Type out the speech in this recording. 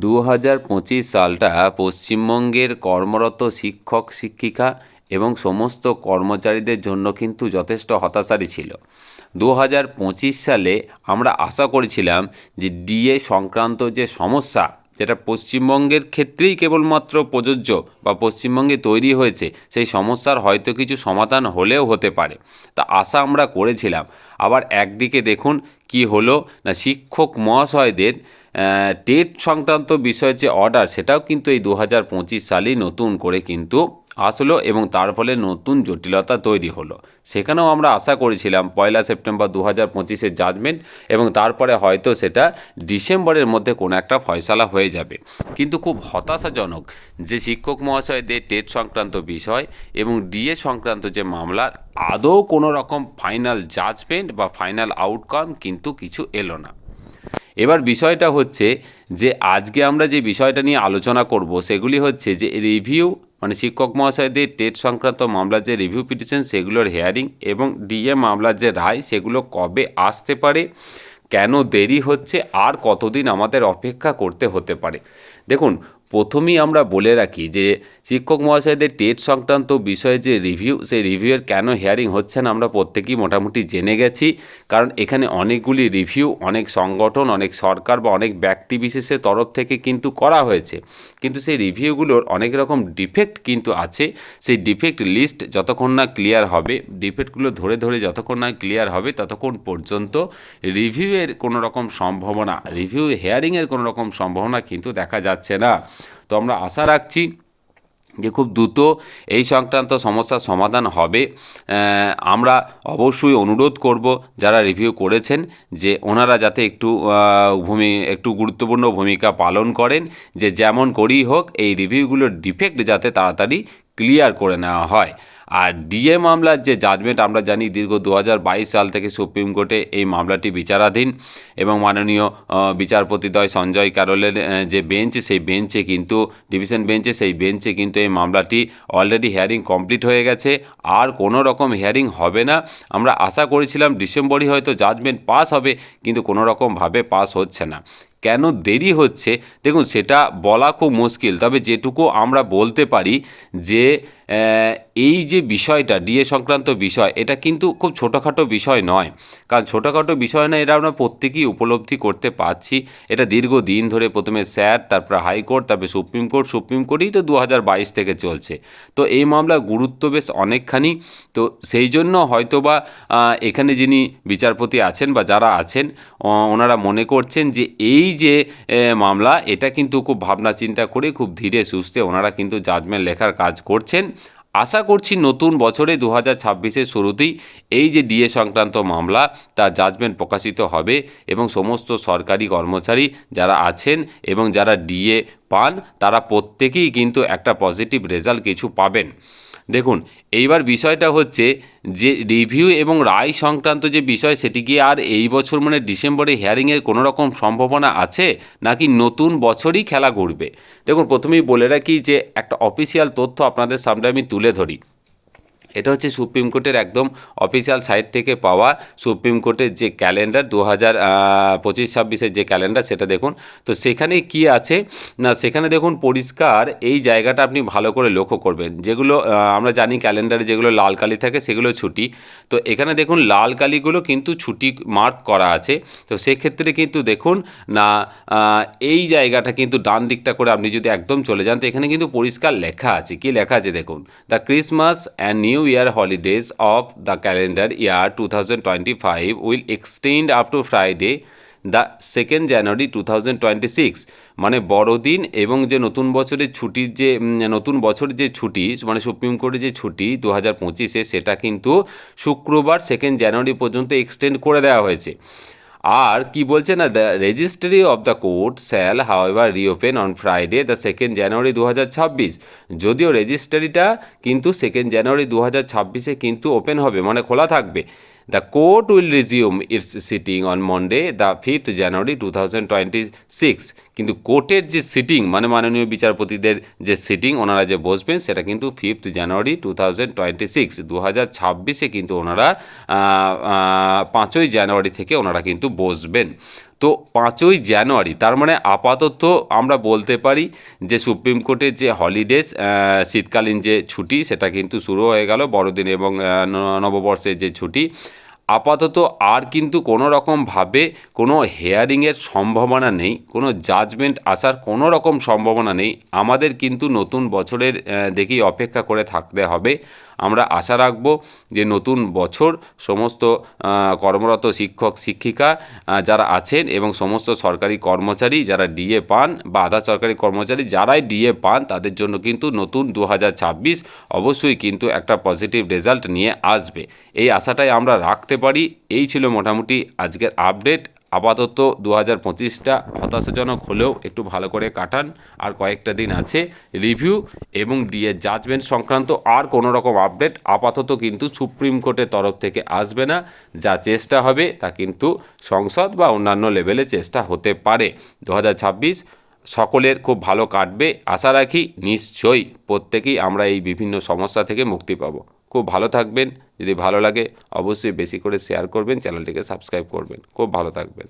2025 সালটা পশ্চিমবঙ্গের কর্মরত শিক্ষক শিক্ষিকা এবং সমস্ত কর্মচারীদের জন্য কিন্তু যথেষ্ট হতাশারই ছিল। 2025 সালে আমরা আশা করেছিলাম যে ডিএ সংক্রান্ত যে সমস্যা, যেটা পশ্চিমবঙ্গের ক্ষেত্রেই কেবলমাত্র প্রযোজ্য বা পশ্চিমবঙ্গে তৈরি হয়েছে, সেই সমস্যার হয়তো কিছু সমাধান হলেও হতে পারে, তা আশা আমরা করেছিলাম। আবার একদিকে দেখুন কি হলো না, শিক্ষক মহাশয়দের টেট সংক্রান্ত বিষয়ের যে অর্ডার, সেটাও কিন্তু এই 2025 সালেই নতুন করে কিন্তু আসলো এবং তার ফলে নতুন জটিলতা তৈরি হলো। সেখানেও আমরা আশা করেছিলাম 1 সেপ্টেম্বর 2025-এর জাজমেন্ট এবং তারপরে হয়তো সেটা ডিসেম্বরের মধ্যে কোনো একটা ফয়সালা হয়ে যাবে। কিন্তু খুব হতাশাজনক যে শিক্ষক মহাশয়দের টেট সংক্রান্ত বিষয় এবং ডিএ সংক্রান্ত যে মামলার আদৌ কোনো রকম ফাইনাল জাজমেন্ট বা ফাইনাল আউটকাম কিন্তু কিছু এলো না। এবার বিষয়টা হচ্ছে যে আজকে আমরা যে বিষয়টা নিয়ে আলোচনা করব সেগুলি হচ্ছে যে রিভিউ, মানে শিক্ষক মহাশয়দের টেট সংক্রান্ত মামলার যে রিভিউ পিটিশন সেগুলোর হেয়ারিং এবং ডিএ মামলার যে রায় সেগুলো কবে আসতে পারে, কেন দেরি হচ্ছে, আর কতদিন আমাদের অপেক্ষা করতে হতে পারে। দেখুন, প্রথমেই আমরা বলে রাখি যে শিক্ষক মহাশয়দের টেট সংক্রান্ত বিষয়ে যে রিভিউ, সেই রিভিউয়ের কেন হিয়ারিং হচ্ছে না আমরা প্রত্যেকেই মোটামুটি জেনে গেছি। কারণ এখানে অনেকগুলি রিভিউ অনেক সংগঠন, অনেক সরকার বা অনেক ব্যক্তি বিশেষের তরফ থেকে কিন্তু করা হয়েছে, কিন্তু সেই রিভিউগুলোর অনেক রকম ডিফেক্ট কিন্তু আছে। সেই ডিফেক্ট লিস্ট যতক্ষণ না ক্লিয়ার হবে, ডিফেক্টগুলো ধরে ধরে যতক্ষণ না ক্লিয়ার হবে, ততক্ষণ পর্যন্ত রিভিউয়ের কোনো রকম সম্ভাবনা, রিভিউ হিয়ারিংয়ের কোনো রকম সম্ভাবনা কিন্তু দেখা যাচ্ছে না। তো আমরা আশা রাখছি যে খুব দ্রুত এই সংক্রান্ত সমস্যার সমাধান হবে। আমরা অবশ্যই অনুরোধ করব যারা রিভিউ করেছেন যে ওনারা যাতে একটু গুরুত্বপূর্ণ ভূমিকা পালন করেন, যে যেমন করেই হোক এই রিভিউগুলোর ডিফেক্ট যাতে তাড়াতাড়ি ক্লিয়ার করে নেওয়া হয়। আর ডিএ মামলার যে জাজমেন্ট আমরা জানি দীর্ঘ 2022 সাল থেকে সুপ্রিম কোর্টে এই মামলাটি বিচারাধীন এবং মাননীয় বিচারপতিদ্বয় সঞ্জয় ক্যারলের যে বেঞ্চ, সেই বেঞ্চে কিন্তু ডিভিশন বেঞ্চে, সেই বেঞ্চে কিন্তু এই মামলাটি অলরেডি হিয়ারিং কমপ্লিট হয়ে গেছে, আর কোনো রকম হিয়ারিং হবে না। আমরা আশা করেছিলাম ডিসেম্বরই হয়তো জাজমেন্ট পাস হবে, কিন্তু কোনো রকমভাবে পাস হচ্ছে না। কেন দেরি হচ্ছে দেখুন, সেটা বলা খুব মুশকিল, তবে যেটুকু আমরা বলতে পারি যে এই যে বিষয়টা ডিএ সংক্রান্ত বিষয়, এটা কিন্তু খুব ছোটোখাটো বিষয় নয়। কারণ ছোটোখাটো বিষয় নয়, এটা আমরা প্রত্যেকেই উপলব্ধি করতে পারছি। এটা দীর্ঘদিন ধরে প্রথমে স্যার, তারপর হাইকোর্ট, তারপরে সুপ্রিম কোর্টই তো 2022 থেকে চলছে। তো এই মামলার গুরুত্ব বেশ অনেকখানি। তো সেই জন্য হয়তোবা এখানে যিনি বিচারপতি আছেন বা যারা আছেন ওনারা মনে করছেন যে এই যে মামলা, এটা কিন্তু খুব ভাবনা চিন্তা করে খুব ধীরে সুস্থে ওনারা কিন্তু জাজমেন্ট লেখার কাজ করছেন। আশা করছি নতুন বছরে 2026-এর শুরুতেই এই যে ডিএ সংক্রান্ত মামলা, তার জাজমেন্ট প্রকাশিত হবে এবং সমস্ত সরকারি কর্মচারী যারা আছেন এবং যারা ডিএ পান তারা প্রত্যেকেই কিন্তু একটা পজিটিভ রেজাল্ট কিছু পাবেন। দেখুন, এইবার বিষয়টা হচ্ছে যে রিভিউ এবং রায় সংক্রান্ত যে বিষয়, সেটি কি আর এই বছর মানে ডিসেম্বরে হিয়ারিংয়ের কোনো রকম সম্ভাবনা আছে, নাকি নতুন বছরই খেলা ঘুরবে? দেখুন, প্রথমেই বলে রাখি যে একটা অফিসিয়াল তথ্য আপনাদের সামনে আমি তুলে ধরি। এটা হচ্ছে সুপ্রিম কোর্টের একদম অফিসিয়াল সাইট থেকে পাওয়া সুপ্রিম কোর্টের যে ক্যালেন্ডার 2025-26-এর যে ক্যালেন্ডার, সেটা দেখুন। তো সেখানে কি আছে না, সেখানে দেখুন পরিষ্কার এই জায়গাটা আপনি ভালো করে লক্ষ্য করবেন। যেগুলো আমরা জানি ক্যালেন্ডারে যেগুলো লাল কালি থাকে সেগুলো ছুটি, তো এখানে দেখুন লাল কালিগুলো কিন্তু ছুটি মার্ক করা আছে। তো সেক্ষেত্রে কিন্তু দেখুন না, এই জায়গাটা কিন্তু ডান দিকটা করে আপনি যদি একদম চলে যান, তো এখানে কিন্তু পরিষ্কার লেখা আছে। কি লেখা আছে দেখুন, the Christmas and new year holidays of the calendar year 2025 will extend up to Friday the 2nd January 2026। মানে বড়দিন এবং যে নতুন বছরের ছুটির যে নতুন বছরের যে ছুটি, মানে সুপ্রিম কোর্টের যে ছুটি 2025-এ, সেটা কিন্তু শুক্রবার 2nd জানুয়ারি পর্যন্ত এক্সটেন্ড করে দেওয়া হয়েছে। আর কি বলছে না, the registry of the court shall however reopen on Friday the 2nd জানুয়ারি 2026। যদিও রেজিস্ট্রিটা কিন্তু 2nd জানুয়ারি 2026-এ কিন্তু ওপেন হবে, মানে খোলা থাকবে। The court will resume its sitting on Monday the 5th January 2026। কিন্তু কোর্টের যে সিটিং মানে মাননীয় বিচারপতিদের যে সিটিং ওনারা যে বসবেন সেটা কিন্তু 5 জানুয়ারি 2026 2026 কিন্তু ওনারা 5ই জানুয়ারি থেকে ওনারা কিন্তু বসবেন। তো 5ই জানুয়ারি তার মানে আপাতত আমরা বলতে পারি যে সুপ্রিম কোর্টের যে হলিডেজ শীতকালীন যে ছুটি সেটা কিন্তু শুরু হয়ে গেল, বড়দিন এবং নববর্ষের যে ছুটি আপাতত আর কিন্তু কোনো রকমভাবে কোনো হেয়ারিংয়ের সম্ভাবনা নেই, কোনো জাজমেন্ট আসার কোনো রকম সম্ভাবনা নেই। আমাদের কিন্তু নতুন বছরের দেখেই অপেক্ষা করে থাকতে হবে। আমরা আশা রাখব যে নতুন বছর সমস্ত কর্মরত শিক্ষক শিক্ষিকা যারা আছেন এবং সমস্ত সরকারি কর্মচারী যারা ডিএ পান বা আধা সরকারি কর্মচারী যারাই ডিএ পান তাদের জন্য কিন্তু নতুন 2026 অবশ্যই কিন্তু একটা পজিটিভ রেজাল্ট নিয়ে আসবে, এই আশাটাই আমরা রাখতে পারি। এই ছিল মোটামুটি আজকের আপডেট। আপাতত 2025টা হতাশাজনক হলেও একটু ভালো করে কাটান, আর কয়েকটা দিন আছে রিভিউ এবং ডিএ জাজমেন্ট সংক্রান্ত আর কোনো রকম আপডেট আপাতত কিন্তু সুপ্রিম কোর্টের তরফ থেকে আসবে না। যা চেষ্টা হবে তা কিন্তু সংসদ বা অন্যান্য লেভেলে চেষ্টা হতে পারে। 2026 সকলের খুব ভালো কাটবে আশা রাখি, নিশ্চয়ই প্রত্যেকেই আমরা এই বিভিন্ন সমস্যা থেকে মুক্তি পাবো। খুব ভালো থাকবেন, যদি ভালো লাগে অবশ্যই বেশি করে শেয়ার করবেন, চ্যানেলটিকে সাবস্ক্রাইব করবেন। খুব ভালো থাকবেন।